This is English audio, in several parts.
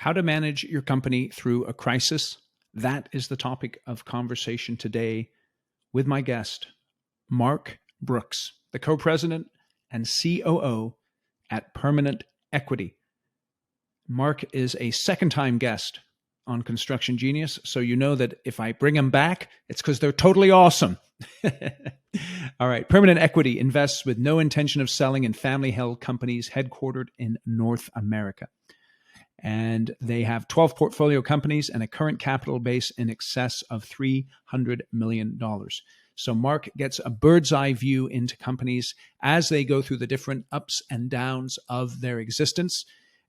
How to manage your company through a crisis. That is the topic of conversation today with my guest, Mark Brooks, the co-president and COO at Permanent Equity. Mark is a second-time guest on Construction Genius, so you know that if I bring them back, it's because they're totally awesome. All right. Permanent Equity invests with no intention of selling in family-held companies headquartered in North America. And they have 12 portfolio companies and a current capital base in excess of $300 million. So Mark gets a bird's eye view into companies as they go through the different ups and downs of their existence.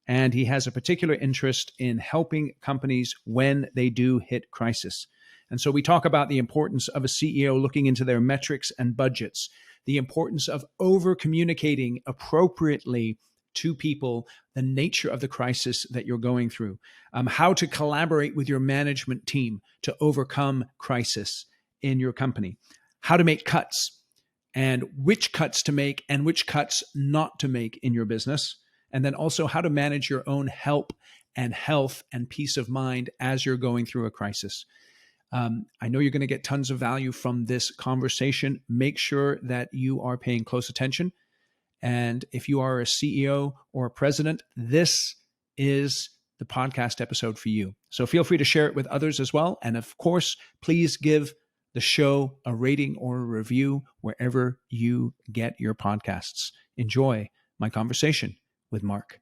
And he has a particular interest in helping companies when they do hit crisis. And so we talk about the importance of a CEO looking into their metrics and budgets, the importance of over-communicating appropriately to people the nature of the crisis that you're going through, how to collaborate with your management team to overcome crisis in your company, how to make cuts and which cuts to make and which cuts not to make in your business, and then also how to manage your own help and health and peace of mind as you're going through a crisis. I know you're going to get tons of value from this conversation. Make sure that you are paying close attention. And if you are a CEO or a president, this is the podcast episode for you. So feel free to share it with others as well. And of course, please give the show a rating or a review wherever you get your podcasts. Enjoy my conversation with Mark.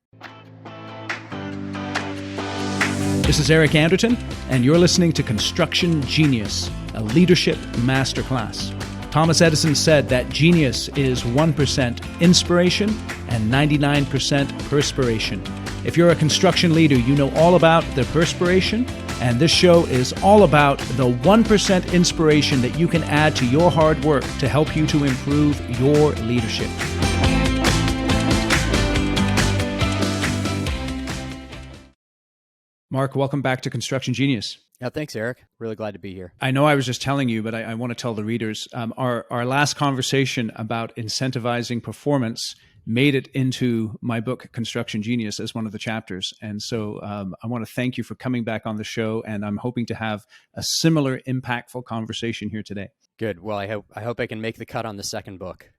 This is Eric Anderton, and you're listening to Construction Genius, a leadership masterclass. Thomas Edison said that genius is 1% inspiration and 99% perspiration. If you're a construction leader, you know all about the perspiration, and this show is all about the 1% inspiration that you can add to your hard work to help you to improve your leadership. Mark, welcome back to Construction Genius. Yeah, thanks, Eric. Really glad to be here. I know I was just telling you, but I want to tell the readers, our last conversation about incentivizing performance made it into my book, Construction Genius, as one of the chapters. And so I want to thank you for coming back on the show, and I'm hoping to have a similar impactful conversation here today. Good. Well, I hope I can make the cut on the second book.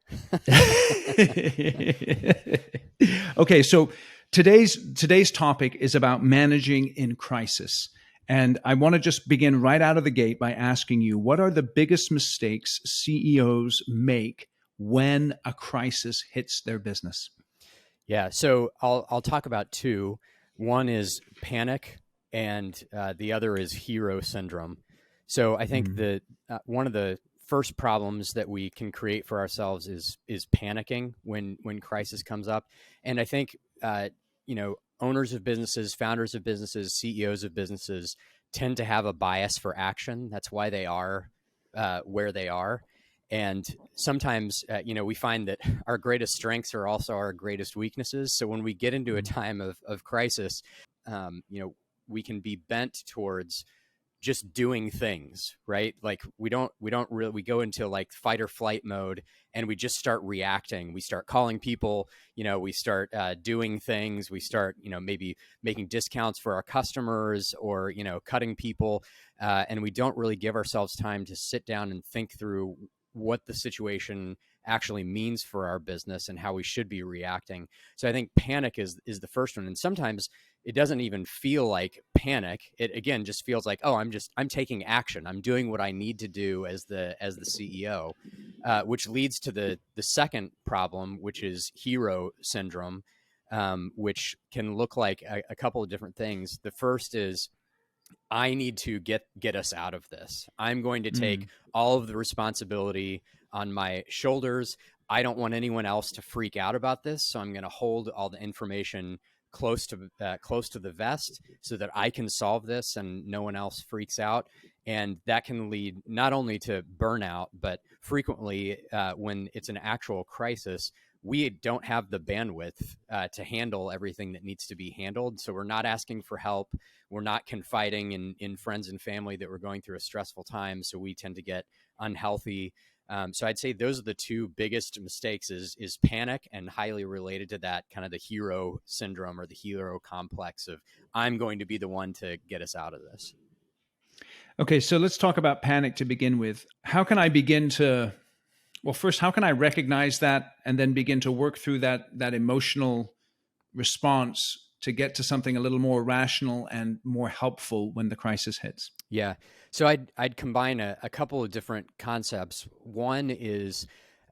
Okay, so today's topic is about managing in crisis. And I want to just begin right out of the gate by asking you, what are the biggest mistakes CEOs make when a crisis hits their business? Yeah, so I'll talk about two. One is panic, and the other is hero syndrome. So I think that one of the first problems that we can create for ourselves is panicking when crisis comes up. And I think owners of businesses, founders of businesses, CEOs of businesses tend to have a bias for action. That's why they are where they are. And sometimes, we find that our greatest strengths are also our greatest weaknesses. So when we get into a time of crisis, we can be bent towards just doing things, right? Like we go into like fight or flight mode, and we just start reacting. We start calling people, we start doing things. We start, maybe making discounts for our customers, or, cutting people. And we don't really give ourselves time to sit down and think through what the situation actually means for our business and how we should be reacting. So I think panic is the first one. And sometimes it doesn't even feel like panic. It again just feels like, oh, I'm taking action. I'm doing what I need to do as the CEO, which leads to the second problem, which is hero syndrome, which can look like a couple of different things. The first is, I need to get us out of this. I'm going to take all of the responsibility on my shoulders. I don't want anyone else to freak out about this, so I'm going to hold all the information close to the vest so that I can solve this and no one else freaks out. And that can lead not only to burnout, but frequently when it's an actual crisis, we don't have the bandwidth to handle everything that needs to be handled. So we're not asking for help. We're not confiding in friends and family that we're going through a stressful time. So we tend to get unhealthy. So I'd say those are the two biggest mistakes: is panic, and highly related to that, kind of the hero syndrome or the hero complex of I'm going to be the one to get us out of this. Okay, so let's talk about panic to begin with. How can I begin to, well, first, how can I recognize that and then begin to work through that emotional response to get to something a little more rational and more helpful when the crisis hits? Yeah. So I'd combine a couple of different concepts. One is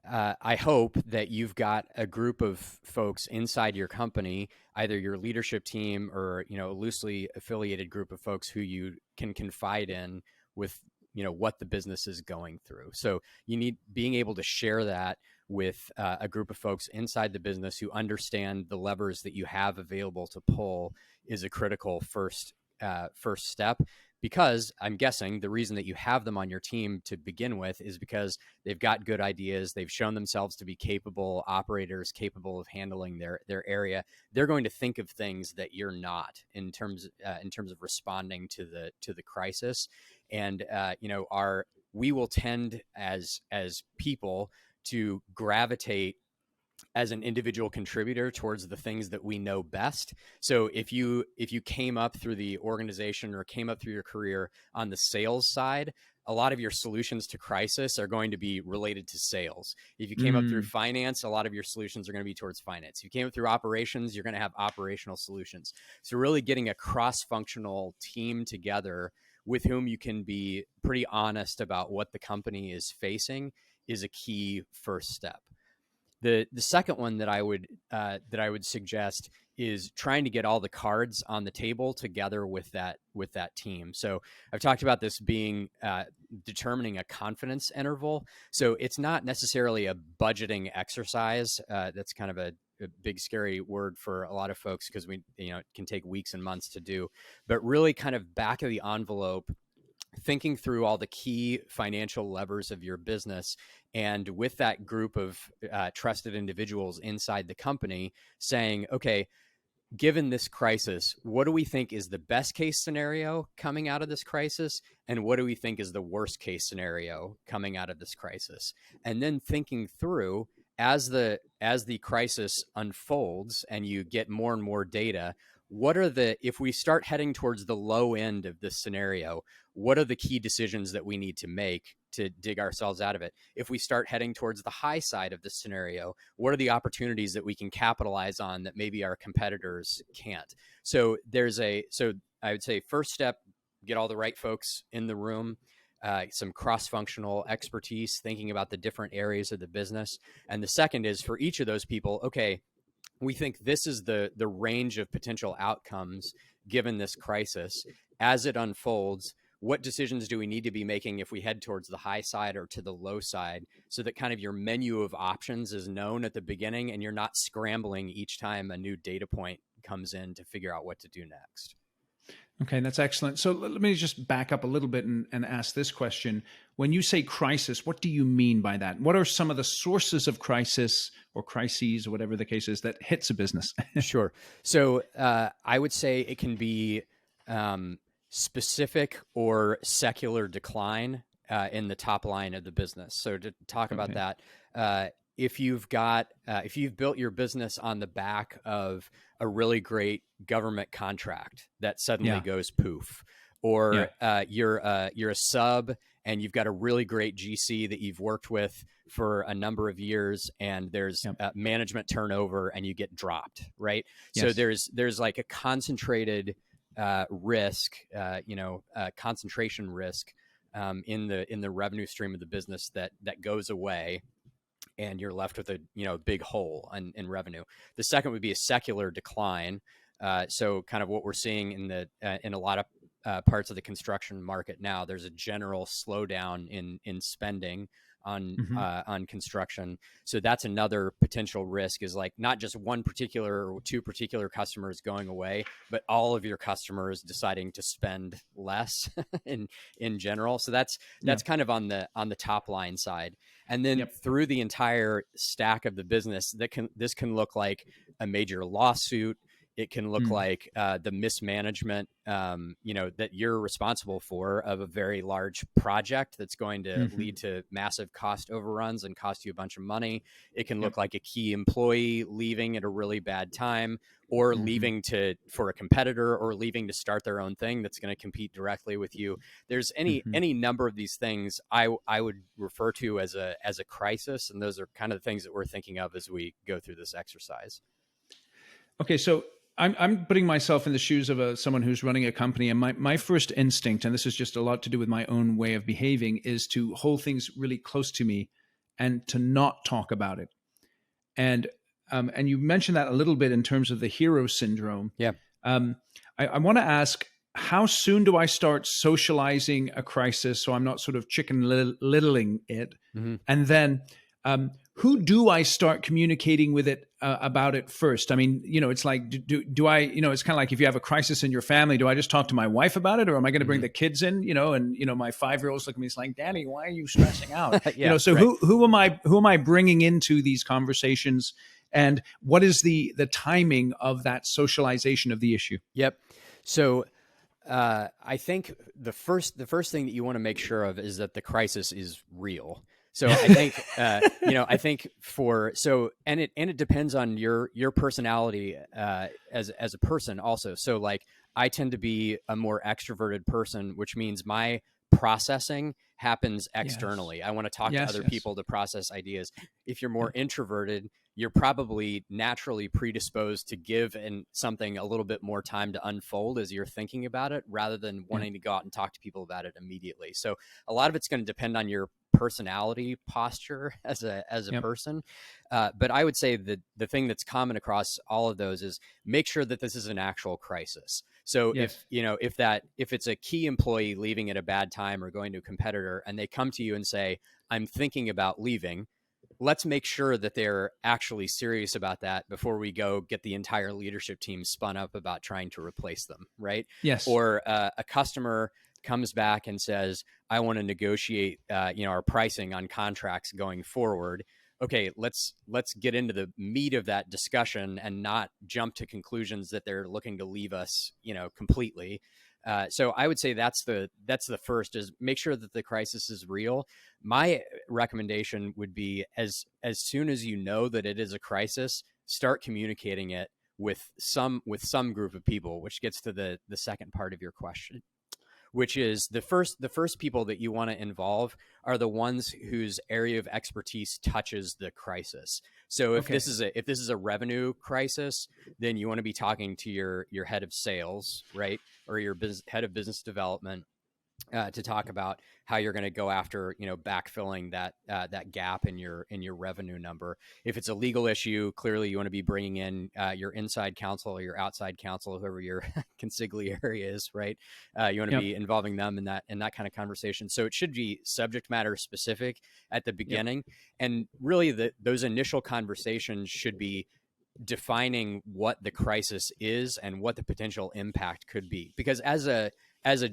I hope that you've got a group of folks inside your company, either your leadership team or, a loosely affiliated group of folks who you can confide in with, what the business is going through. So you need being able to share that with a group of folks inside the business who understand the levers that you have available to pull is a critical first step, because I'm guessing the reason that you have them on your team to begin with is because they've got good ideas. They've shown themselves to be capable operators, capable of handling their area. They're going to think of things that you're not in terms of responding to the crisis. And we will tend as people to gravitate as an individual contributor towards the things that we know best. So if you came up through the organization or came up through your career on the sales side, a lot of your solutions to crisis are going to be related to sales. If you came up through finance, a lot of your solutions are going to be towards finance. If you came up through operations, you're going to have operational solutions. So really getting a cross-functional team together with whom you can be pretty honest about what the company is facing is a key first step. The second one that I would suggest is trying to get all the cards on the table together with that team. So I've talked about this being determining a confidence interval. So it's not necessarily a budgeting exercise. That's kind of a big scary word for a lot of folks because it can take weeks and months to do, but really kind of back of the envelope, thinking through all the key financial levers of your business, and with that group of trusted individuals inside the company saying, okay, given this crisis, what do we think is the best case scenario coming out of this crisis? And what do we think is the worst case scenario coming out of this crisis? And then thinking through as the crisis unfolds and you get more and more data, if we start heading towards the low end of this scenario, what are the key decisions that we need to make to dig ourselves out of it? If we start heading towards the high side of this scenario, what are the opportunities that we can capitalize on that maybe our competitors can't? So I would say first step, get all the right folks in the room, some cross-functional expertise, thinking about the different areas of the business. And the second is for each of those people, okay, we think this is the range of potential outcomes given this crisis. As it unfolds, what decisions do we need to be making if we head towards the high side or to the low side, so that kind of your menu of options is known at the beginning and you're not scrambling each time a new data point comes in to figure out what to do next. Okay, that's excellent. So let me just back up a little bit and ask this question. When you say crisis, what do you mean by that? What are some of the sources of crisis or crises or whatever the case is that hits a business? Sure. So I would say it can be specific or secular decline in the top line of the business. So to talk about that, if you've built your business on the back of a really great government contract that suddenly goes poof, or you're a sub and you've got a really great GC that you've worked with for a number of years, and there's management turnover and you get dropped, right? So there's like a concentrated risk, concentration risk in the revenue stream of the business that goes away, and you're left with a big hole in revenue. The second would be a secular decline. So kind of what we're seeing in a lot of parts of the construction market now, there's a general slowdown in spending on construction. So that's another potential risk, is like not just one particular or two particular customers going away, but all of your customers deciding to spend less in general. So that's kind of on the top line side. And then through the entire stack of the business, this can look like a major lawsuit. It can look like the mismanagement, that you're responsible for of a very large project that's going to lead to massive cost overruns and cost you a bunch of money. It can look like a key employee leaving at a really bad time, or leaving for a competitor, or leaving to start their own thing that's going to compete directly with you. There's any number of these things I would refer to as a crisis, and those are kind of the things that we're thinking of as we go through this exercise. Okay, so I'm putting myself in the shoes of someone who's running a company, and my first instinct, and this is just a lot to do with my own way of behaving, is to hold things really close to me and to not talk about it. And you mentioned that a little bit in terms of the hero syndrome. Yeah. I want to ask, how soon do I start socializing a crisis so I'm not sort of chicken littling it? And then who do I start communicating with it about it first? I mean, it's like, do I, it's kind of like if you have a crisis in your family, do I just talk to my wife about it, or am I going to bring the kids in, and, my 5-year-old's looking at me, it's like, Daddy, why are you stressing out? So right. who am I bringing into these conversations, and what is the timing of that socialization of the issue? Yep. So I think the first thing that you want to make sure of is that the crisis is real. So I think, and it depends on your personality as a person also. So like, I tend to be a more extroverted person, which means my processing happens externally. I want to talk to other people to process ideas. If you're more introverted, you're probably naturally predisposed to give something a little bit more time to unfold as you're thinking about it, rather than wanting to go out and talk to people about it immediately. So a lot of it's going to depend on your personality posture as a person. But I would say that the thing that's common across all of those is make sure that this is an actual crisis. So if it's a key employee leaving at a bad time or going to a competitor, and they come to you and say, I'm thinking about leaving, let's make sure that they're actually serious about that before we go get the entire leadership team spun up about trying to replace them, right? Yes. Or a customer comes back and says, I want to negotiate our pricing on contracts going forward. Okay, let's get into the meat of that discussion and not jump to conclusions that they're looking to leave us, completely. So I would say that's the first, is make sure that the crisis is real. My recommendation would be, as soon as you know that it is a crisis, start communicating it with some group of people, which gets to the second part of your question, which is the first people that you want to involve are the ones whose area of expertise touches the crisis. So if this is a revenue crisis, then you want to be talking to your head of sales, right, or your head of business development, to talk about how you're going to go after, backfilling that gap in your revenue number. If it's a legal issue, clearly you want to be bringing in your inside counsel or your outside counsel, whoever your consigliere is, right? You want to be involving them in that kind of conversation. So it should be subject matter specific at the beginning, and really those initial conversations should be defining what the crisis is and what the potential impact could be. Because as a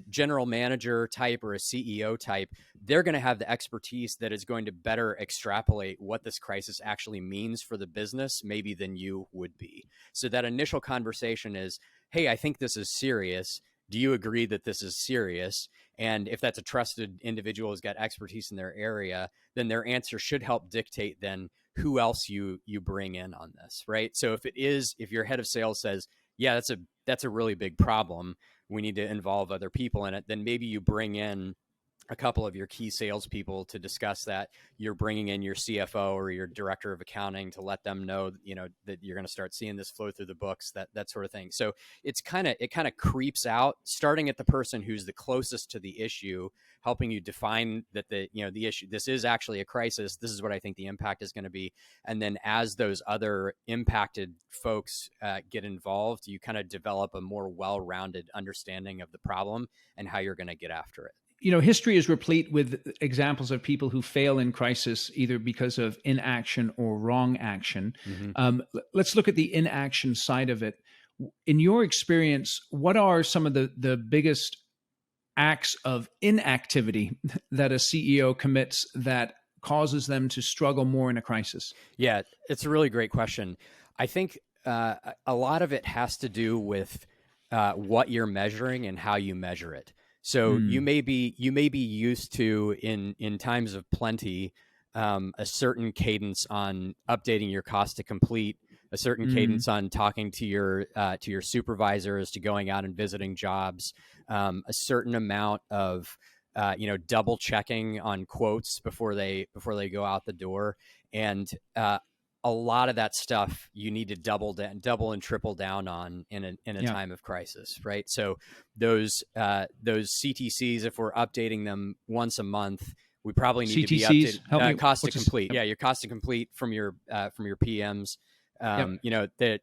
general manager type or a CEO type, they're going to have the expertise that is going to better extrapolate what this crisis actually means for the business, maybe than you would be. So that initial conversation is, hey, I think this is serious. Do you agree that this is serious? And if that's a trusted individual who's got expertise in their area, then their answer should help dictate then who else you bring in on this, right? So if your head of sales says, yeah, that's a really big problem, we need to involve other people in it, then maybe you bring in a couple of your key salespeople to discuss that. You're bringing in your CFO or your director of accounting to let them know, that you're going to start seeing this flow through the books, that sort of thing. So it kind of creeps out, starting at the person who's the closest to the issue, helping you define that the issue, this is actually a crisis. This is what I think the impact is going to be. And then as those other impacted folks get involved, you kind of develop a more well-rounded understanding of the problem and how you're going to get after it. History is replete with examples of people who fail in crisis, either because of inaction or wrong action. Let's look at the inaction side of it. In your experience, what are some of the biggest acts of inactivity that a CEO commits that causes them to struggle more in a crisis? Yeah, it's a really great question. I think a lot of it has to do with what you're measuring and how you measure it. So you may be used to in times of plenty a certain cadence on updating your cost to complete, a certain cadence on talking to your supervisors, to going out and visiting jobs, a certain amount of double checking on quotes before they go out the door, and a lot of that stuff you need to double and triple down on in a time of crisis, right? So those CTCs, if we're updating them once a month, we probably need CTCs, to be updated. help me. Cost to complete, your cost to complete from your PMs. That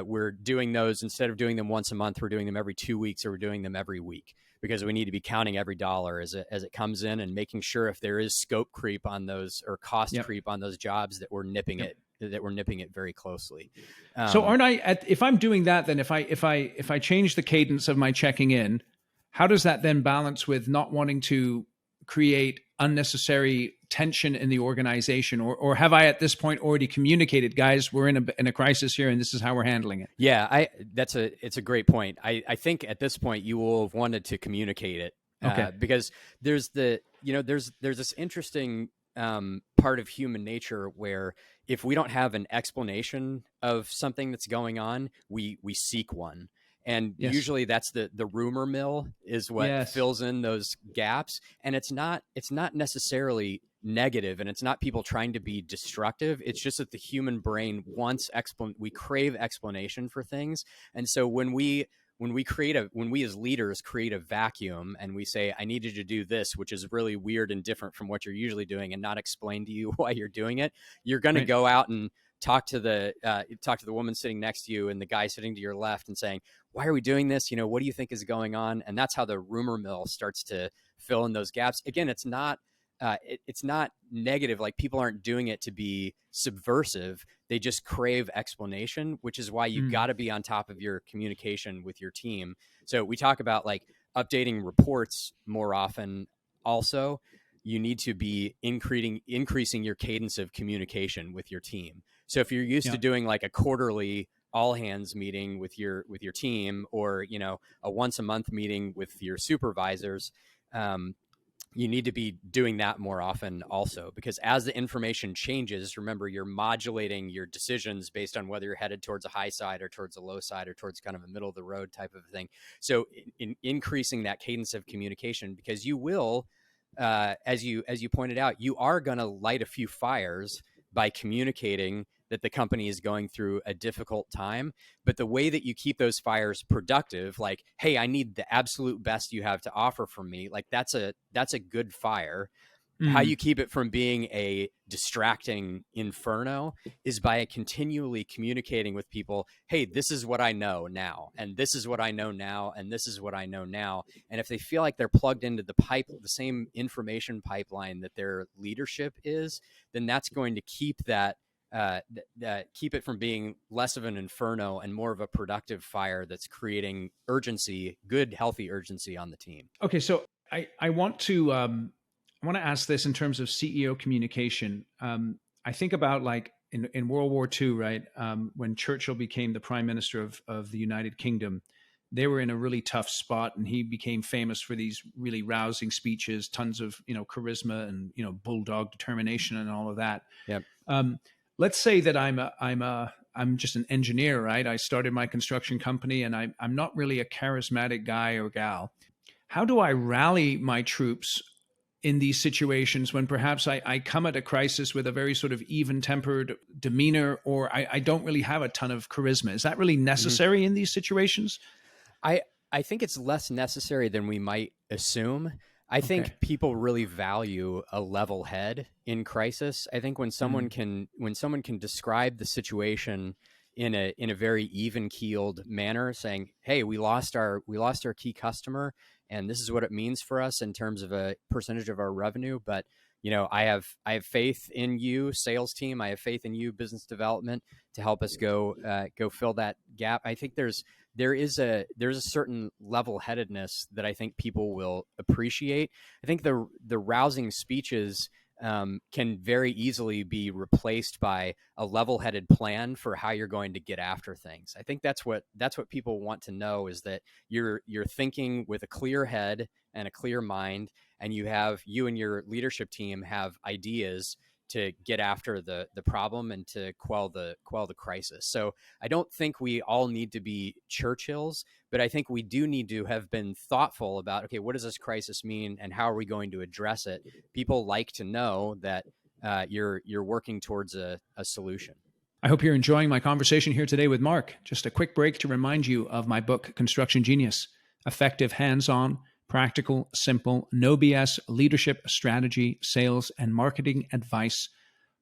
we're doing those, instead of doing them once a month, we're doing them every 2 weeks, or we're doing them every week, because we need to be counting every dollar as it comes in, and making sure if there is scope creep on those, or cost creep on those jobs, that we're nipping it very closely. So aren't I, if I'm doing that, then if I change the cadence of my checking in, how does that then balance with not wanting to create unnecessary tension in the organization? Or have I at this point already communicated, guys, we're in a crisis here and this is how we're handling it? Yeah, it's a great point. I think at this point you will have wanted to communicate it. Okay. Because there's this interesting part of human nature where if we don't have an explanation of something that's going on, we seek one. And usually that's the rumor mill is what fills in those gaps. And it's not necessarily negative, and it's not people trying to be destructive. It's just that the human brain wants we crave explanation for things. And so when we as leaders create a vacuum and we say, I need you to do this, which is really weird and different from what you're usually doing, and not explain to you why you're doing it, you're going to go out and talk to the woman sitting next to you and the guy sitting to your left and saying, why are we doing this? What do you think is going on? And that's how the rumor mill starts to fill in those gaps. Again, it's not negative. Like, people aren't doing it to be subversive. They just crave explanation, which is why you've got to be on top of your communication with your team. So we talk about like updating reports more often. Also, you need to be increasing your cadence of communication with your team. So if you're used to doing like a quarterly all hands meeting with your team, or a once a month meeting with your supervisors, you need to be doing that more often also, because as the information changes, remember, you're modulating your decisions based on whether you're headed towards a high side or towards a low side, or towards kind of a middle of the road type of thing. So in increasing that cadence of communication, because you will, as you pointed out, you are going to light a few fires by communicating that the company is going through a difficult time. But the way that you keep those fires productive, like, hey, I need the absolute best you have to offer from me, like that's a good fire. How you keep it from being a distracting inferno is by continually communicating with people, hey, this is what I know now, and this is what I know now, and this is what I know now. And if they feel like they're plugged into the same information pipeline that their leadership is, then that's going to keep keep it from being less of an inferno and more of a productive fire that's creating urgency, good, healthy urgency on the team. Okay, so I want to ask this in terms of CEO communication. I think about like in World War II, right? When Churchill became the Prime Minister of the United Kingdom, they were in a really tough spot, and he became famous for these really rousing speeches, tons of charisma and bulldog determination and all of that. Yep. Let's say that I'm just an engineer, right? I started my construction company, and I'm not really a charismatic guy or gal. How do I rally my troops in these situations when perhaps I come at a crisis with a very sort of even-tempered demeanor, or I don't really have a ton of charisma? Is that really necessary in these situations? I think it's less necessary than we might assume. I think people really value a level head in crisis. I think when someone can describe the situation in a very even keeled manner, saying, "Hey, we lost our key customer, and this is what it means for us in terms of a percentage of our revenue, but I have faith in you, sales team. I have faith in you, business development, to help us go fill that gap." I think there's a certain level-headedness that I think people will appreciate. I think the rousing speeches can very easily be replaced by a level-headed plan for how you're going to get after things. I think that's what people want to know, is that you're thinking with a clear head and a clear mind, and you and your leadership team have ideas to get after the problem and to quell the crisis. So I don't think we all need to be Churchills, but I think we do need to have been thoughtful about, okay, what does this crisis mean and how are we going to address it? People like to know that you're working towards a solution. I hope you're enjoying my conversation here today with Mark. Just a quick break to remind you of my book, Construction Genius: Effective, Hands-On, Practical, Simple, No BS Leadership, Strategy, Sales, and Marketing Advice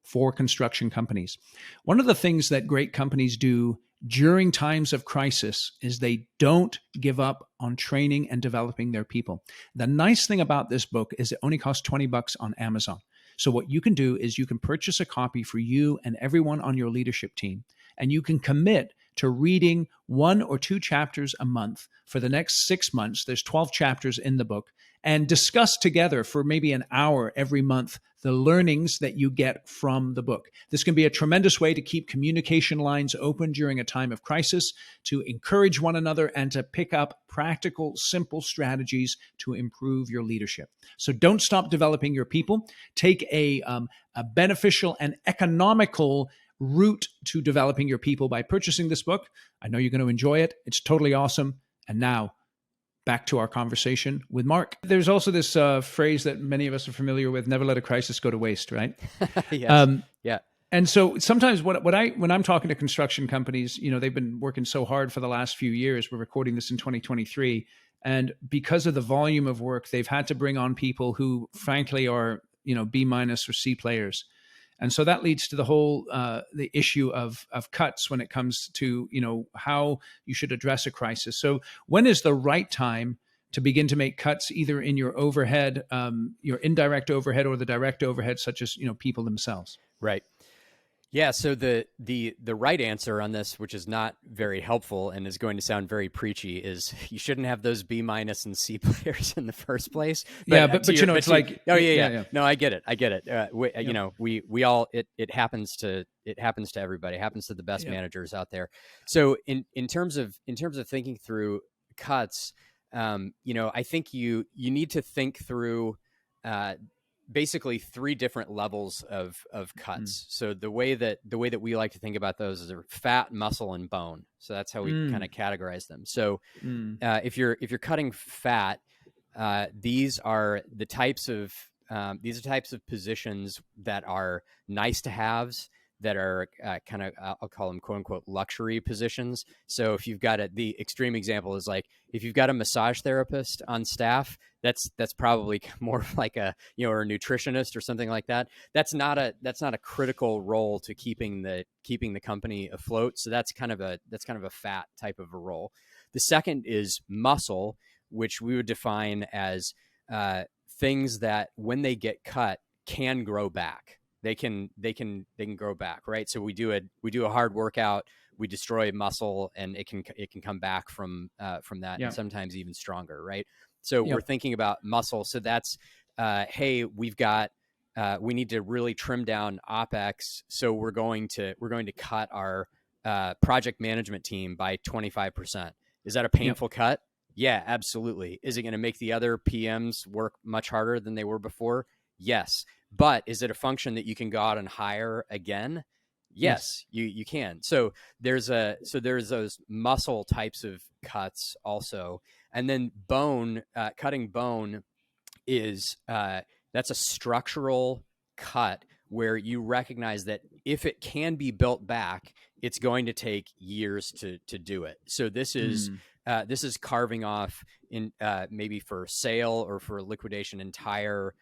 for construction companies. One of the things that great companies do during times of crisis is they don't give up on training and developing their people. The nice thing about this book is it only costs $20 on Amazon. So what you can do is you can purchase a copy for you and everyone on your leadership team, and you can commit to reading 1 or 2 chapters a month for the next 6 months. There's 12 chapters in the book, and discuss together for maybe an hour every month the learnings that you get from the book. This can be a tremendous way to keep communication lines open during a time of crisis, to encourage one another, and to pick up practical, simple strategies to improve your leadership. So don't stop developing your people. Take a beneficial and economical route to developing your people by purchasing this book. I know you're going to enjoy it. It's totally awesome. And now, back to our conversation with Mark. There's also this phrase that many of us are familiar with: never let a crisis go to waste, right? Yes. Yeah. And so sometimes when I'm talking to construction companies, they've been working so hard for the last few years. We're recording this in 2023. And because of the volume of work, they've had to bring on people who frankly are, B- or C players. And so that leads to the whole the issue of cuts when it comes to how you should address a crisis. So when is the right time to begin to make cuts, either in your overhead, your indirect overhead, or the direct overhead, such as people themselves? Right. Yeah. So the right answer on this, which is not very helpful and is going to sound very preachy, is you shouldn't have those B- and C players in the first place. But, it's like, oh yeah. No, I get it. We all, it happens to everybody. It happens to the best managers out there. So in terms of thinking through cuts, I think you need to think through basically 3 different levels of cuts. So the way that we like to think about those is fat, muscle, and bone. So that's how we kind of categorize them. So if you're cutting fat, these are types of positions that are nice to haves, that are kind of, I'll call them quote unquote luxury positions. So if you've got the extreme example is like, if you've got a massage therapist on staff, that's probably more like a, or a nutritionist or something like that. That's not a critical role to keeping the company afloat. So that's kind of a fat type of a role. The second is muscle, which we would define as things that when they get cut can grow back. They can grow back, right? So we do a hard workout, we destroy muscle, and it can come back from that, and sometimes even stronger, right? So we're thinking about muscle. So that's hey, we need to really trim down OpEx. So we're going to cut our project management team by 25%. Is that a painful cut? Yeah, absolutely. Is it going to make the other PMs work much harder than they were before? Yes. But is it a function that you can go out and hire again? Yes. You can. So there's those muscle types of cuts also. And then cutting bone is that's a structural cut where you recognize that if it can be built back, it's going to take years to do it. So this is carving off in maybe for sale or for liquidation entire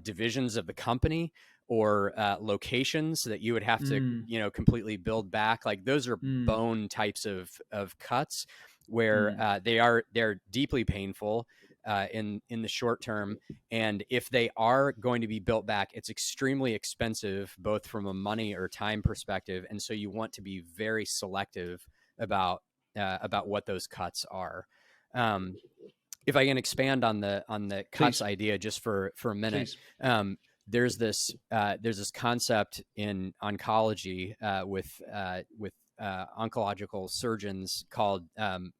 divisions of the company, or locations that you would have to completely build back. Like those are bone types of cuts where they're deeply painful in the short term, and if they are going to be built back, it's extremely expensive both from a money or time perspective, and so you want to be very selective about what those cuts are. If I can expand on the cuts idea just for a minute, there's this concept in oncology with oncological surgeons called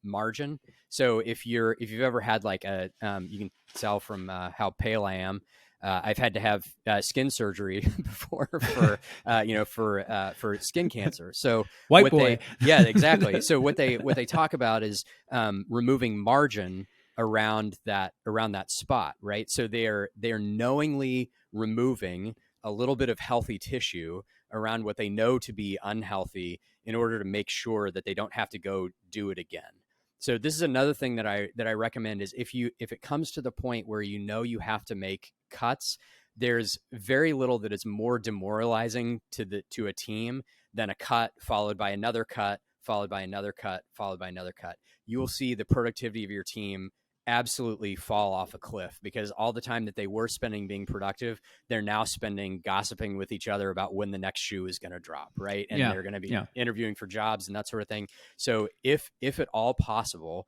margin. So if you've ever had like you can tell from how pale I am. I've had to have skin surgery before for skin cancer. So White boy. yeah, exactly. So what they talk about is removing margin around that spot, right? So they're knowingly removing a little bit of healthy tissue around what they know to be unhealthy in order to make sure that they don't have to go do it again. So this is another thing that I recommend is if it comes to the point where you have to make cuts, there's very little that is more demoralizing to a team than a cut followed by another cut, followed by another cut, followed by another cut. You will see the productivity of your team absolutely fall off a cliff because all the time that they were spending being productive, they're now spending gossiping with each other about when the next shoe is going to drop, right? And they're going to be interviewing for jobs and that sort of thing. So if at all possible,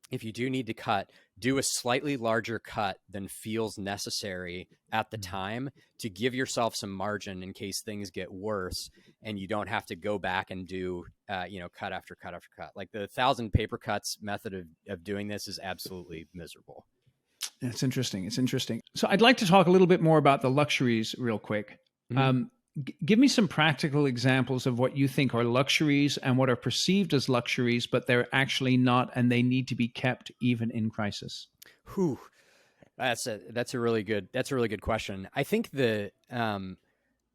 if you do need to cut, do a slightly larger cut than feels necessary at the time to give yourself some margin in case things get worse and you don't have to go back and do, cut after cut after cut. Like the 1,000 paper cuts method of doing this is absolutely miserable. It's interesting. It's interesting. So I'd like to talk a little bit more about the luxuries real quick. Mm-hmm. Give me some practical examples of what you think are luxuries and what are perceived as luxuries, but they're actually not, and they need to be kept even in crisis. Whew. That's a really good question. I think this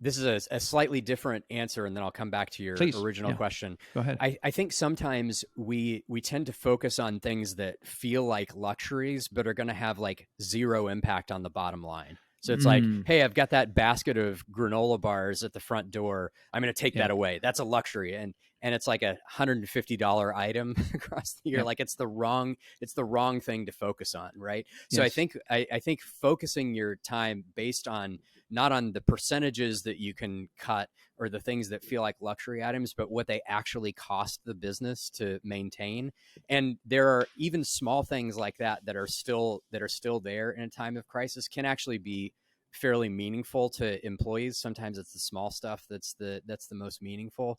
is a slightly different answer, and then I'll come back to your original question. Go ahead. I think sometimes we tend to focus on things that feel like luxuries, but are going to have like zero impact on the bottom line. So it's like, hey, I've got that basket of granola bars at the front door. I'm going to take that away. That's a luxury. And it's like $150 item across the year. Yep. Like it's the wrong thing to focus on. Right. So yes. I think focusing your time based on not on the percentages that you can cut or the things that feel like luxury items, but what they actually cost the business to maintain. And there are even small things like that are still there in a time of crisis can actually be fairly meaningful to employees. Sometimes it's the small stuff that's the most meaningful.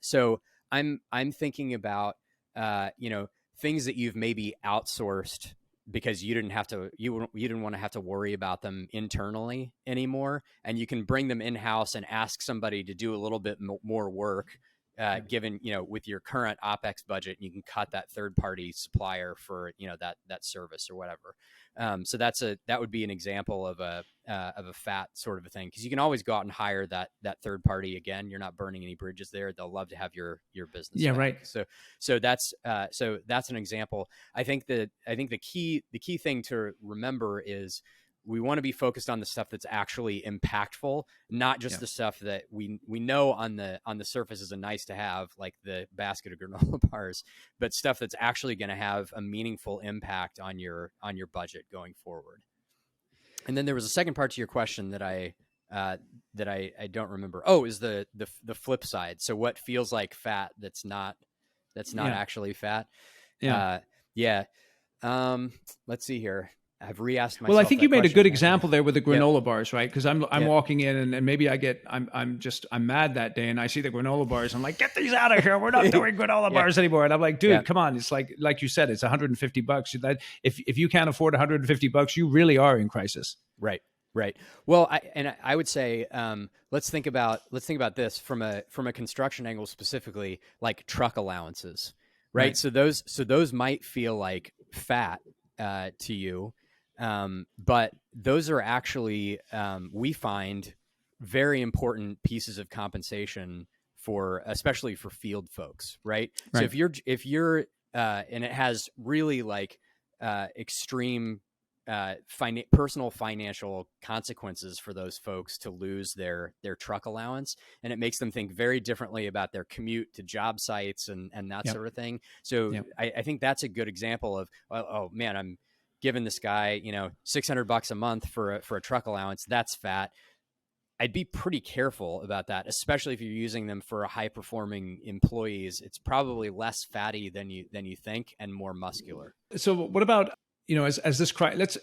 So I'm thinking about things that you've maybe outsourced because you didn't want to have to worry about them internally anymore, and you can bring them in-house and ask somebody to do a little bit more work. Given, with your current OpEx budget, you can cut that third-party supplier for, that service or whatever. So that would be an example of a fat sort of a thing, because you can always go out and hire that third party again. You're not burning any bridges there. They'll love to have your business. Yeah, back. Right. So that's an example. I think the key thing to remember is we want to be focused on the stuff that's actually impactful, not just the stuff that we know on the surface is a nice to have, like the basket of granola bars, but stuff that's actually going to have a meaningful impact on your budget going forward. And then there was a second part to your question that I don't remember. Oh, is the flip side. So what feels like fat that's not actually fat. Yeah. Let's see here. I've re-asked myself. Well, I think you made a good example there with the granola bars, right? Because I'm walking in and maybe I'm mad that day and I see the granola bars. I'm like, get these out of here. We're not doing granola bars anymore. And I'm like, dude, come on. It's like you said, it's $150. If you can't afford $150, you really are in crisis. Right. Well, I would say let's think about this from a construction angle specifically, like truck allowances, right? So those might feel like fat to you. But those are actually, we find very important pieces of compensation especially for field folks, right? So if you're, and it has really like, extreme, personal financial consequences for those folks to lose their truck allowance. And it makes them think very differently about their commute to job sites and that sort of thing. So I think that's a good example of, oh man, I'm giving this guy, $600 a month for a truck allowance. That's fat. I'd be pretty careful about that, especially if you're using them for high performing employees. It's probably less fatty than you think and more muscular. So what about as this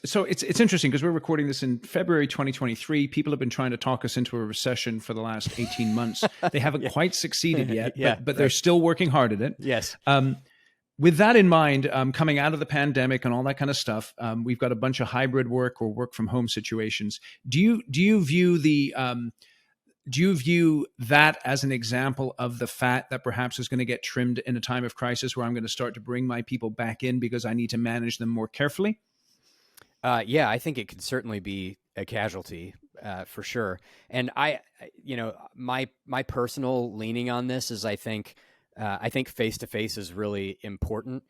so it's interesting because we're recording this in February 2023. People have been trying to talk us into a recession for the last 18 months. They haven't quite succeeded yet, but they're still working hard at it. Yes. With that in mind, coming out of the pandemic and all that kind of stuff, we've got a bunch of hybrid work or work from home situations. Do you view that as an example of the fat that perhaps is going to get trimmed in a time of crisis, where I'm going to start to bring my people back in because I need to manage them more carefully? Yeah, I think it could certainly be a casualty for sure. And my personal leaning on this is I think face to face is really important.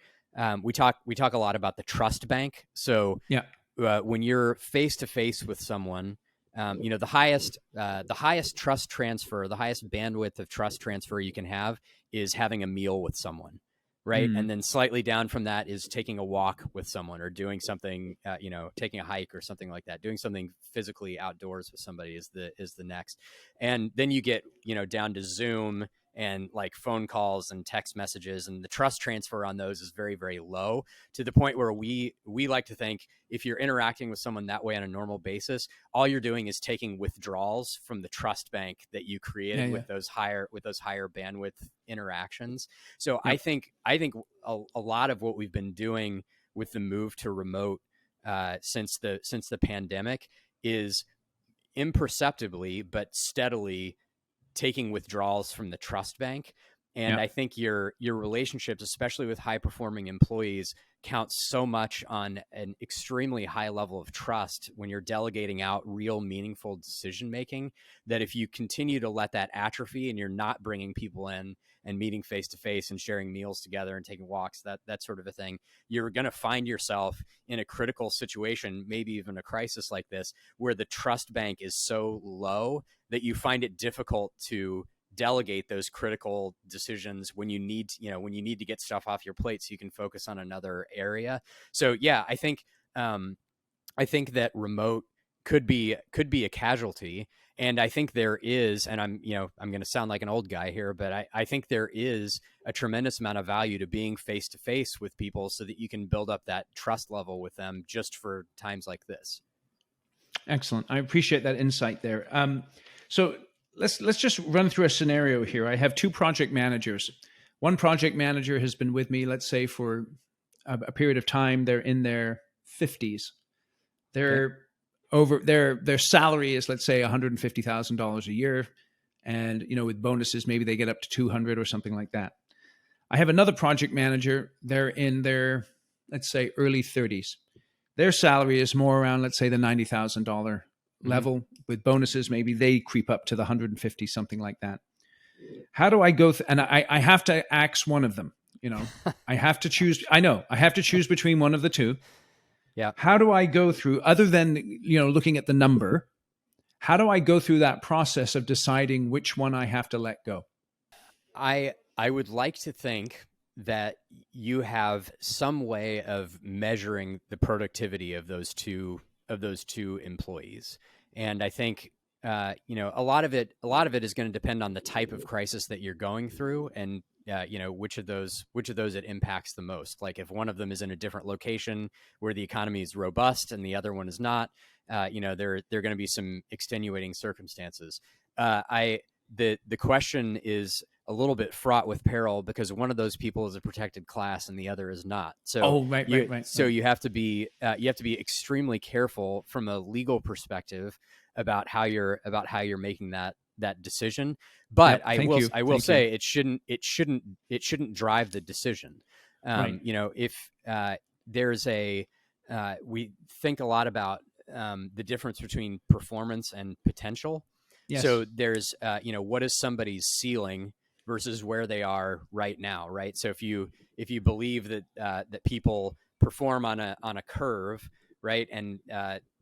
We talk a lot about the trust bank. So yeah. When you're face to face with someone, the highest trust transfer, the highest bandwidth of trust transfer you can have is having a meal with someone, right? And then slightly down from that is taking a walk with someone or doing something, taking a hike or something like that. Doing something physically outdoors with somebody is the next. And then you get, down to Zoom and like phone calls and text messages, and the trust transfer on those is very, very low, to the point where we like to think if you're interacting with someone that way on a normal basis, all you're doing is taking withdrawals from the trust bank that you created with those higher bandwidth interactions. So I think a lot of what we've been doing with the move to remote since the pandemic is imperceptibly but steadily taking withdrawals from the trust bank. And I think your relationships, especially with high performing employees, count so much on an extremely high level of trust when you're delegating out real meaningful decision making, that if you continue to let that atrophy and you're not bringing people in and meeting face to face and sharing meals together and taking walks, that sort of a thing, you're going to find yourself in a critical situation, maybe even a crisis like this, where the trust bank is so low that you find it difficult to delegate those critical decisions when you need to get stuff off your plate so you can focus on another area. So yeah, I think that remote could be a casualty. And I think there is, and I'm going to sound like an old guy here, but I think there is a tremendous amount of value to being face to face with people so that you can build up that trust level with them just for times like this. Excellent. I appreciate that insight there. So let's just run through a scenario here. I have two project managers. One project manager has been with me, let's say, for a period of time. They're in their 50s. Their salary is, let's say, $150,000 a year, and with bonuses, maybe they get up to 200 or something like that. I have another project manager. They're in their, let's say, early 30s. Their salary is more around, let's say, the $90,000 level. With bonuses, maybe they creep up to the 150, something like that. How do I go? And I have to axe one of them. I have to choose. I know I have to choose between one of the two. Yeah. How do I go through, other than looking at the number? How do I go through that process of deciding which one I have to let go? I would like to think that you have some way of measuring the productivity of those two employees. And I think a lot of it is going to depend on the type of crisis that you're going through, and which of those it impacts the most. Like if one of them is in a different location where the economy is robust and the other one is not, there are going to be some extenuating circumstances. The question is a little bit fraught with peril because one of those people is a protected class and the other is not. So right. So you have to be extremely careful from a legal perspective about how you're making that decision. But I will say it shouldn't drive the decision. If there's we think a lot about the difference between performance and potential. Yes. So there's, what is somebody's ceiling versus where they are right now, right? So if you believe that people perform on a curve, right, and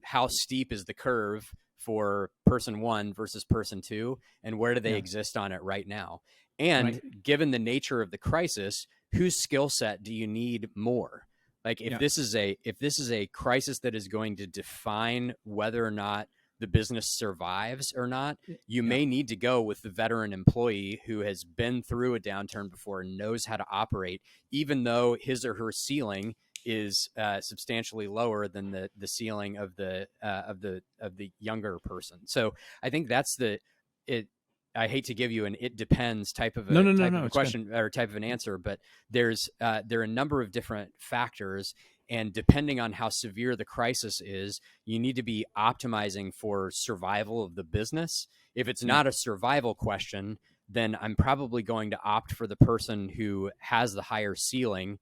how steep is the curve for person one versus person two, and where do they exist on it right now? And given the nature of the crisis, whose skill set do you need more? Like if this is a crisis that is going to define whether or not the business survives or not, you may need to go with the veteran employee who has been through a downturn before and knows how to operate, even though his or her ceiling is substantially lower than the ceiling of the younger person. So I think that's it. I hate to give you an "it depends" type of No, a no, no, no. It's question good. or type of an answer, but there are a number of different factors, and depending on how severe the crisis is, you need to be optimizing for survival of the business. If it's Yeah. not a survival question, then I'm probably going to opt for the person who has the higher ceiling,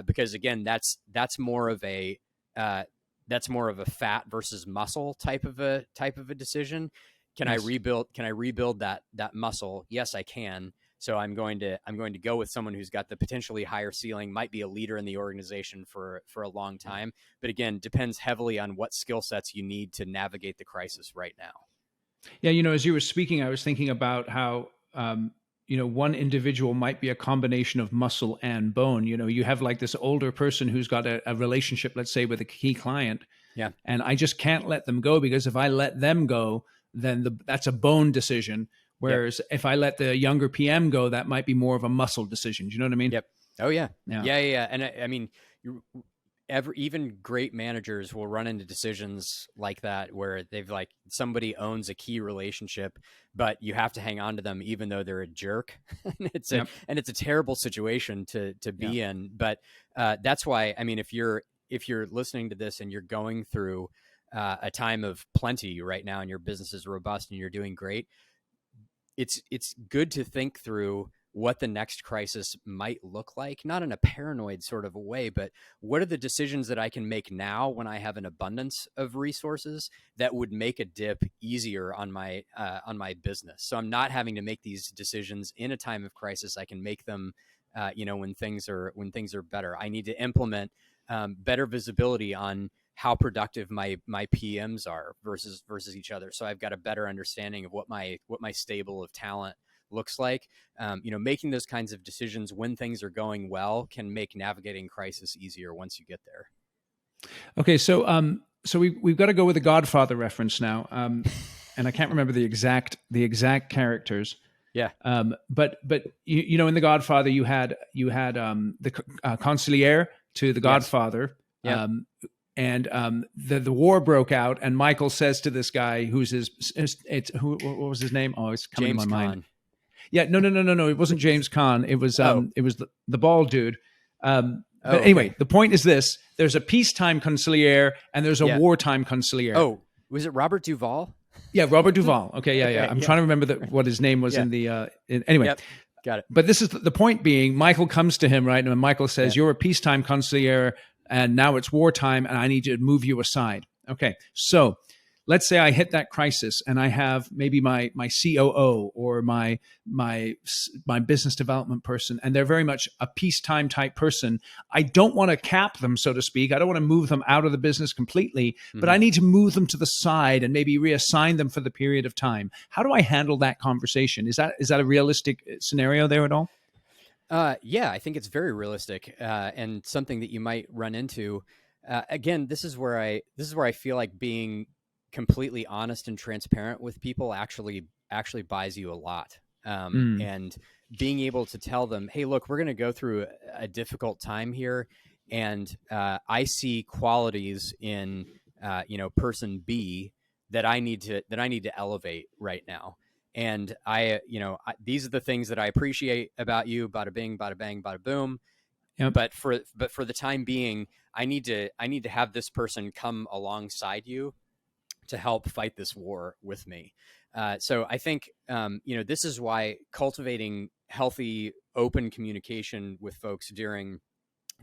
because again, that's more of a fat versus muscle type of a decision. Can I Yes. rebuild that muscle? Yes, I can. So I'm going to go with someone who's got the potentially higher ceiling, might be a leader in the organization for a long time, but again, depends heavily on what skill sets you need to navigate the crisis right now. Yeah, as you were speaking, I was thinking about how one individual might be a combination of muscle and bone. You have like this older person who's got a relationship, let's say, with a key client, Yeah. and I just can't let them go, because if I let them go, then that's a bone decision. Yep. Whereas if I let the younger PM go, that might be more of a muscle decision. Do you know what I mean? Yep. Oh yeah. Yeah. Yeah. And I mean, even great managers will run into decisions like that where they've like somebody owns a key relationship, but you have to hang on to them even though they're a jerk. And it's a terrible situation to be in. But that's why, I mean, if you're listening to this and you're going through a time of plenty right now and your business is robust and you're doing great, it's good to think through what the next crisis might look like, not in a paranoid sort of a way, but what are the decisions that I can make now when I have an abundance of resources that would make a dip easier on my business. So I'm not having to make these decisions in a time of crisis. I can make them, when things are better. I need to implement better visibility on how productive my PMs are versus each other. So I've got a better understanding of what my stable of talent looks like. Making those kinds of decisions when things are going well can make navigating crisis easier once you get there. Okay, so we've got to go with a Godfather reference now, and I can't remember the exact characters. Yeah. But in the Godfather, you had the consigliere to the Godfather. Yes. And the war broke out, and Michael says to this guy, who's what was his name? Oh, it's coming James to my Caan. mind. Yeah, no. It wasn't James Caan. It was the bald dude. But anyway, the point is this: there's a peacetime consigliere and there's a wartime consigliere. Oh, was it Robert Duvall? Yeah, Robert Duvall. Okay, yeah. I'm trying to remember what his name was in the. Anyway, yep. Got it. But this is the point being, Michael comes to him, right? And Michael says, "You're a peacetime consigliere, and now it's wartime, and I need to move you aside." Okay, so let's say I hit that crisis, and I have maybe my COO or my business development person, and they're very much a peacetime type person. I don't want to cap them, so to speak. I don't want to move them out of the business completely, but I need to move them to the side and maybe reassign them for the period of time. How do I handle that conversation? Is that a realistic scenario there at all? Yeah, I think it's very realistic, and something that you might run into. Again, this is where I feel like being completely honest and transparent with people actually buys you a lot. And being able to tell them, hey, look, we're going to go through a difficult time here. And I see qualities in, person B that I need to elevate right now. And these are the things that I appreciate about you, bada bing, bada bang, bada boom. Yep. But for the time being, I need to have this person come alongside you to help fight this war with me. So I think, this is why cultivating healthy, open communication with folks during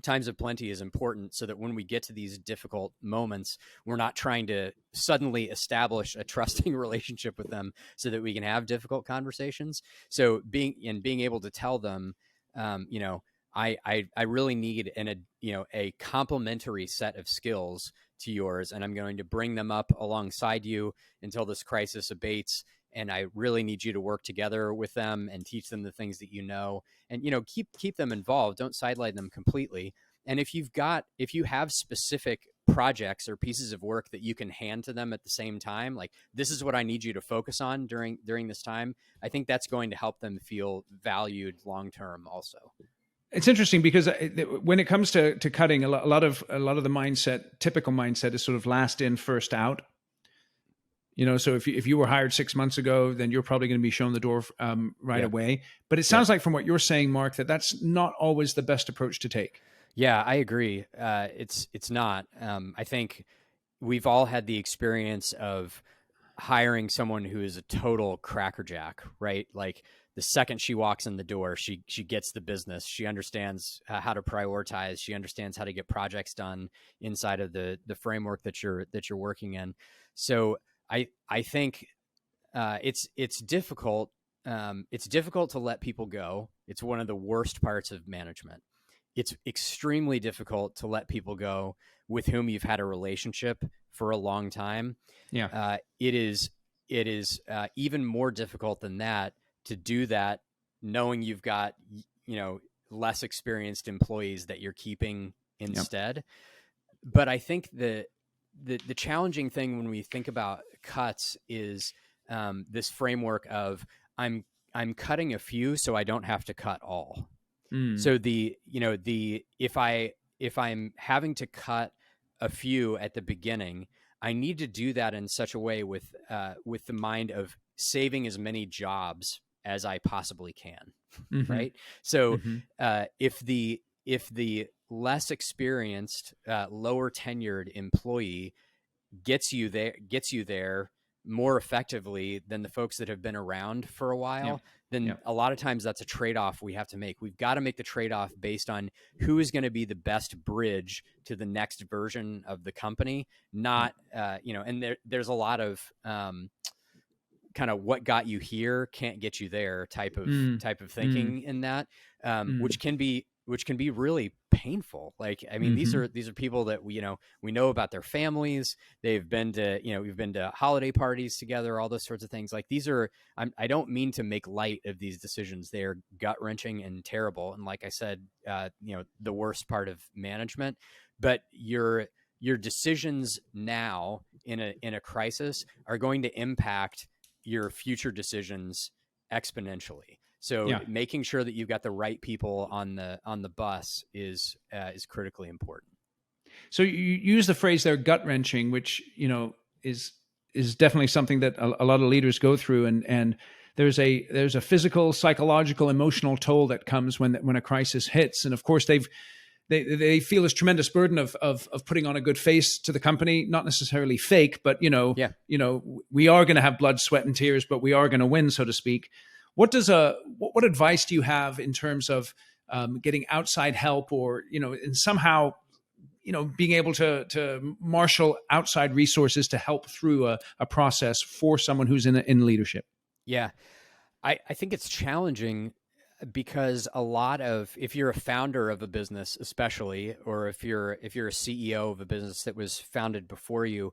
times of plenty is important, so that when we get to these difficult moments, we're not trying to suddenly establish a trusting relationship with them so that we can have difficult conversations. So being able to tell them, I really need a complementary set of skills to yours, and I'm going to bring them up alongside you until this crisis abates. And I really need you to work together with them and teach them the things that and keep them involved. Don't sideline them completely. And if you have specific projects or pieces of work that you can hand to them at the same time, like, this is what I need you to focus on during this time, I think that's going to help them feel valued long term also. It's interesting because when it comes to cutting, a lot of the mindset, typical mindset, is sort of last in, first out. So if you were hired 6 months ago, then you're probably going to be shown the door right Yep. away. But it Yep. sounds like from what you're saying, Mark, that that's not always the best approach to take. Yeah, I agree. It's not. I think we've all had the experience of hiring someone who is a total crackerjack, right? Like the second she walks in the door, she gets the business. She understands how to prioritize. She understands how to get projects done inside of the framework that you're working in. So I think it's difficult. It's difficult to let people go. It's one of the worst parts of management. It's extremely difficult to let people go with whom you've had a relationship for a long time. Yeah. It is even more difficult than that to do that, knowing you've got less experienced employees that you're keeping instead. Yep. But I think the challenging thing when we think about cuts is this framework of I'm cutting a few so I don't have to cut all. So if I'm having to cut a few at the beginning, I need to do that in such a way with the mind of saving as many jobs as I possibly can, mm-hmm. right? So mm-hmm. If the less experienced, lower tenured employee gets you there more effectively than the folks that have been around for a while, then a lot of times that's a trade-off we have to make. We've got to make the trade-off based on who is going to be the best bridge to the next version of the company, not, and there's a lot of kind of what got you here can't get you there type of thinking in that, which can be really painful. Like, I mean, these are people that we know about their families. They've been to, we've been to holiday parties together, all those sorts of things. Like these are, I don't mean to make light of these decisions. They're gut wrenching and terrible. And like I said, the worst part of management, but your decisions now in a crisis are going to impact your future decisions exponentially. So making sure that you've got the right people on the bus is critically important. So you use the phrase there, gut wrenching, which is definitely something that a lot of leaders go through, and there's a physical, psychological, emotional toll that comes when a crisis hits, and of course they feel this tremendous burden of putting on a good face to the company, not necessarily fake, but we are going to have blood, sweat, and tears, but we are going to win, so to speak. What advice do you have in terms of getting outside help, or and somehow being able to marshal outside resources to help through a process for someone who's in leadership? Yeah, I think it's challenging because if you're a founder of a business, especially, or if you're a CEO of a business that was founded before you,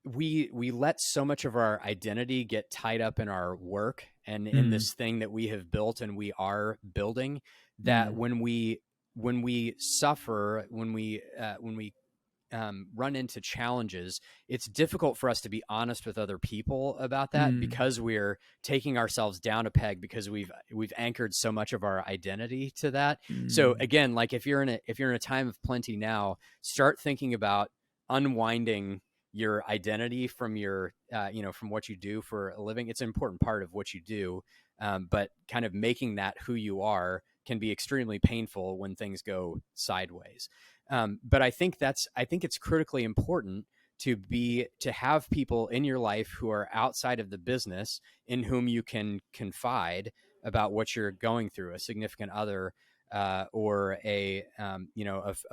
we let so much of our identity get tied up in our work and in this thing that we have built and we are building, that when we suffer, when we run into challenges, it's difficult for us to be honest with other people about that because we're taking ourselves down a peg because we've anchored so much of our identity to that. So again, like if you're in a time of plenty now, start thinking about unwinding your identity from your from what you do for a living. It's an important part of what you do, but kind of making that who you are can be extremely painful when things go sideways. But I think it's critically important to have people in your life who are outside of the business in whom you can confide about what you're going through, a significant other, or a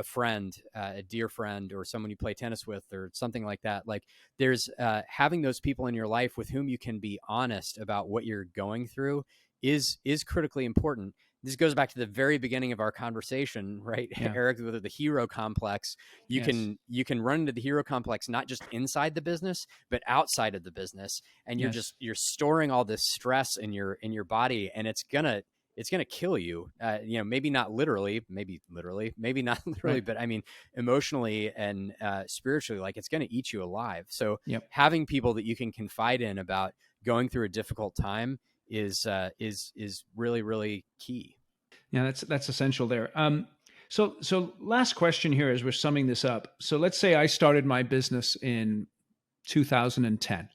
friend, a dear friend, or someone you play tennis with, or something like that. Like there's having those people in your life with whom you can be honest about what you're going through is critically important. This goes back to the very beginning of our conversation, right, Eric, with the hero complex. You can run into the hero complex not just inside the business, but outside of the business, and you're storing all this stress in your body, and it's gonna kill you. Maybe not literally, maybe not literally, but I mean emotionally and spiritually, like it's gonna eat you alive. So having people that you can confide in about going through a difficult time is really, really key. Yeah, that's essential there. So last question here as we're summing this up. So let's say I started my business in 2010.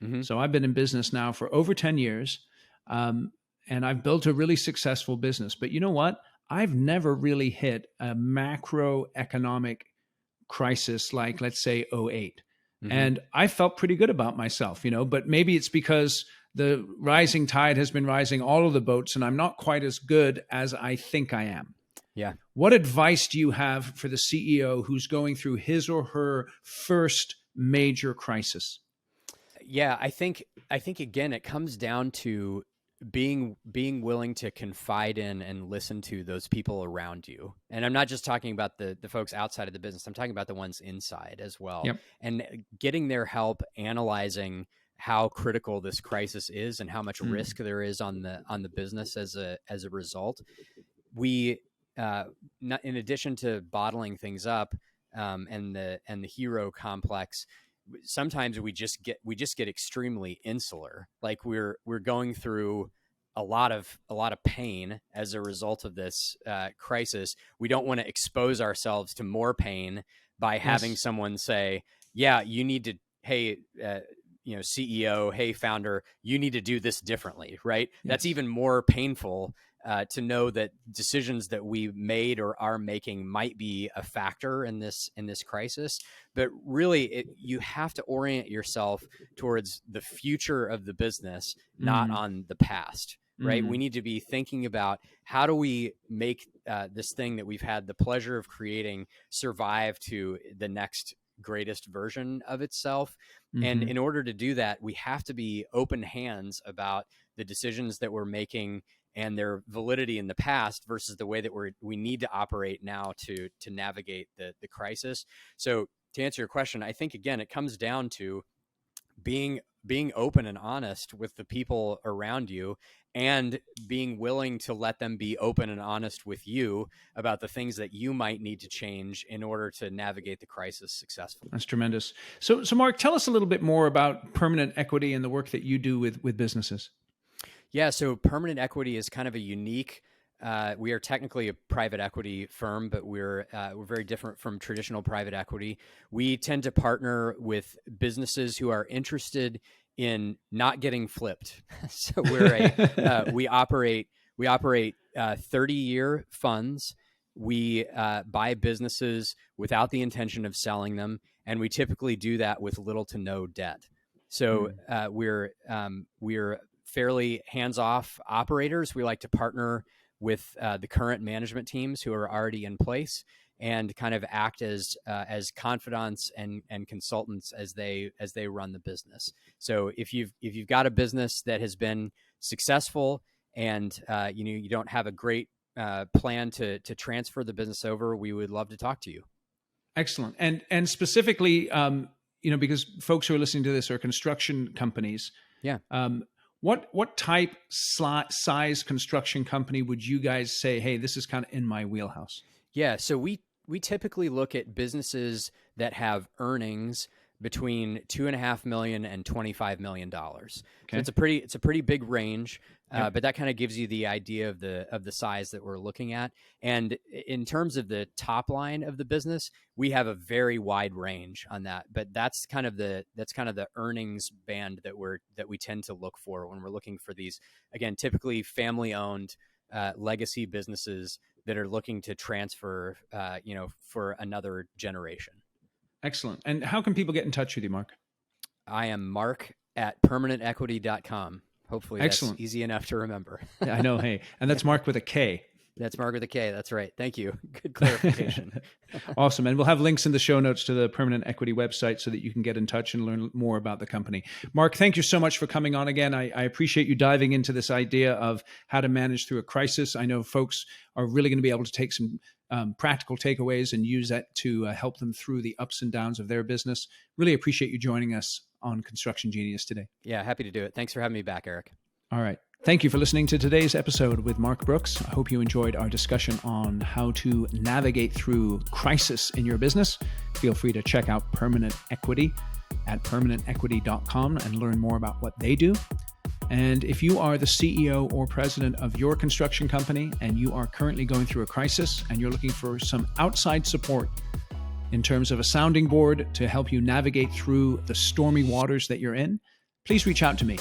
Mm-hmm. So I've been in business now for over 10 years, and I've built a really successful business. But you know what? I've never really hit a macroeconomic crisis like, let's say, '08. Mm-hmm. And I felt pretty good about myself, but maybe it's because the rising tide has been rising all of the boats, and I'm not quite as good as I think I am. Yeah. What advice do you have for the CEO who's going through his or her first major crisis? Yeah, I think again, it comes down to being willing to confide in and listen to those people around you. And I'm not just talking about the folks outside of the business. I'm talking about the ones inside as well. Yep. And getting their help analyzing how critical this crisis is and how much risk there is on the business as a result. We in addition to bottling things up and the hero complex, sometimes we just get extremely insular. Like we're going through a lot of pain as a result of this crisis. We don't want to expose ourselves to more pain by having someone say, yeah, you need to, hey, CEO, hey, founder, you need to do this differently, right? Yes. That's even more painful to know that decisions that we made or are making might be a factor in this crisis. But really, you have to orient yourself towards the future of the business, not on the past, right? We need to be thinking about how do we make this thing that we've had the pleasure of creating survive to the next greatest version of itself. And in order to do that, we have to be open hands about the decisions that we're making and their validity in the past versus the way that we need to operate now to navigate the crisis. So to answer your question, I think, again, it comes down to being open and honest with the people around you and being willing to let them be open and honest with you about the things that you might need to change in order to navigate the crisis successfully. That's tremendous. So Mark, tell us a little bit more about permanent equity and the work that you do with businesses. Yeah, so permanent equity is kind of a unique. We are technically a private equity firm, but we're very different from traditional private equity. We tend to partner with businesses who are interested in not getting flipped. So we operate 30-year funds. We buy businesses without the intention of selling them, and we typically do that with little to no debt. So we're fairly hands-off operators. We like to partner with the current management teams who are already in place and kind of act as confidants and consultants as they run the business. So if you've got a business that has been successful and you don't have a great plan to transfer the business over, we would love to talk to you. Excellent. And specifically, because folks who are listening to this are construction companies. Yeah. What type size construction company would you guys say, hey, this is kind of in my wheelhouse? Yeah, so we typically look at businesses that have earnings between $2.5 million and $25 million. Okay. So it's a pretty big range, but that kind of gives you the idea of the size that we're looking at. And in terms of the top line of the business, we have a very wide range on that. But that's kind of the earnings band that we tend to look for when we're looking for these, again, typically family owned legacy businesses that are looking to transfer, for another generation. Excellent. And how can people get in touch with you, Mark? I am mark@permanentequity.com. Hopefully Excellent. That's easy enough to remember. Yeah, I know. Hey, and that's Mark with a K. That's Mark with a K. That's right. Thank you. Good clarification. Awesome. And we'll have links in the show notes to the Permanent Equity website so that you can get in touch and learn more about the company. Mark, thank you so much for coming on again. I appreciate you diving into this idea of how to manage through a crisis. I know folks are really going to be able to take some practical takeaways and use that to help them through the ups and downs of their business. Really appreciate you joining us on Construction Genius today. Yeah, happy to do it. Thanks for having me back, Eric. All right. Thank you for listening to today's episode with Mark Brooks. I hope you enjoyed our discussion on how to navigate through crisis in your business. Feel free to check out Permanent Equity at permanentequity.com and learn more about what they do. And if you are the CEO or president of your construction company and you are currently going through a crisis and you're looking for some outside support in terms of a sounding board to help you navigate through the stormy waters that you're in, please reach out to me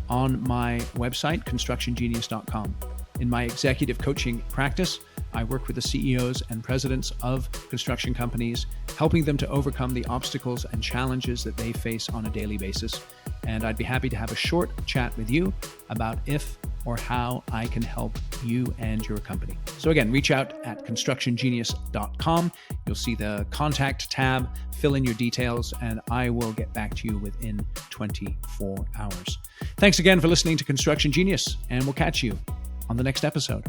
on my website, constructiongenius.com. In my executive coaching practice, I work with the CEOs and presidents of construction companies, helping them to overcome the obstacles and challenges that they face on a daily basis. And I'd be happy to have a short chat with you about if or how I can help you and your company. So again, reach out at constructiongenius.com. You'll see the contact tab, fill in your details, and I will get back to you within 24 hours. Thanks again for listening to Construction Genius, and we'll catch you on the next episode.